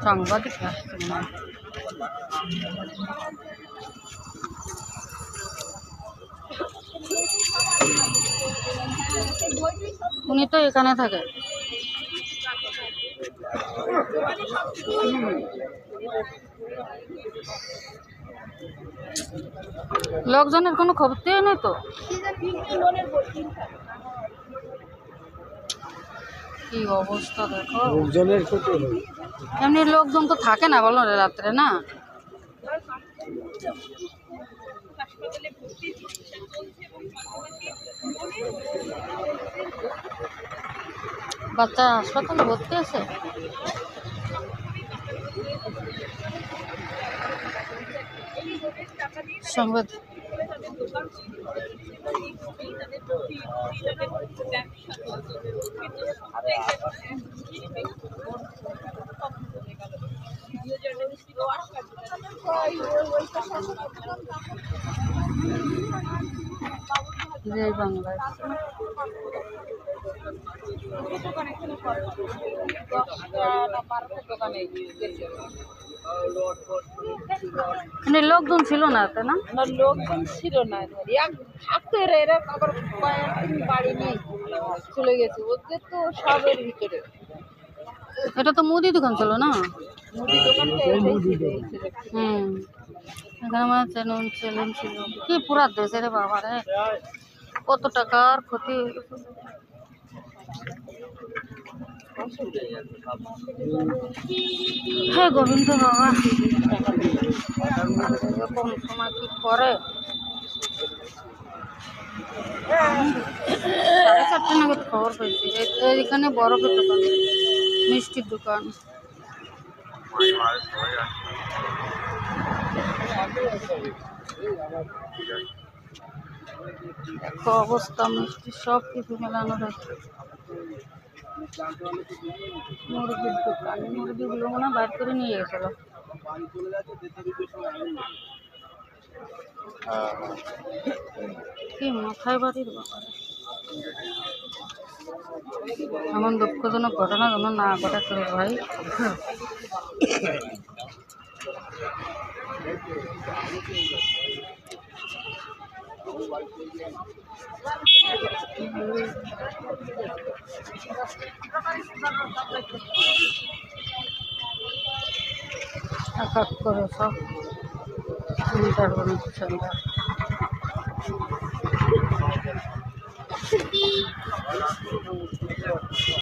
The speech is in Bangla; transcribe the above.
সাংবাদিক আসছে না, উনি তো এখানে থাকে। লোকজনের কোনো খবর দিয়ে নেই তো, কি অবস্থা দেখো। এমনি লোকজন তো থাকে না বলো রাত্রে, না? বাচ্চা হাসপাতালে ভর্তি আছে। সংবাদ জয় বাংলা। মানে লোকজন ছিল না, তাই না? লোকজন ছিল না, থাকতো এরা, এরা আবার কয়েকদিন বাড়ি নিয়ে চলে গেছে। ওদের তো সবের ভিতরে। এটা তো মুদি দোকান ছিল না? মুদি দোকানটা এটাই ছিল। এখানে আমার চ্যানেল ছিল কি পুরা দেশে রে বাবা রে, কত টাকার ক্ষতি হয়ে গেছে। হ্যাঁ গোবিন্দ বাবা, এরকম সময় কি করে। 4:30 নাগাদ খবর পাইছি এখানে বরফের দোকান, মিষ্টির দোকান। অবস্থা, মিষ্টি সব কিছু মেলানো হয়েছে। মুরগির দোকান, মুরগিগুলো মনে হয় বাইর করে নিয়ে গেছিল। কি মাথায় বাড়ির ব্যাপারে, এমন দুঃখজনক ঘটনা যেন না ঘটাতে ভাই। এক এক করে সব সেন্টার।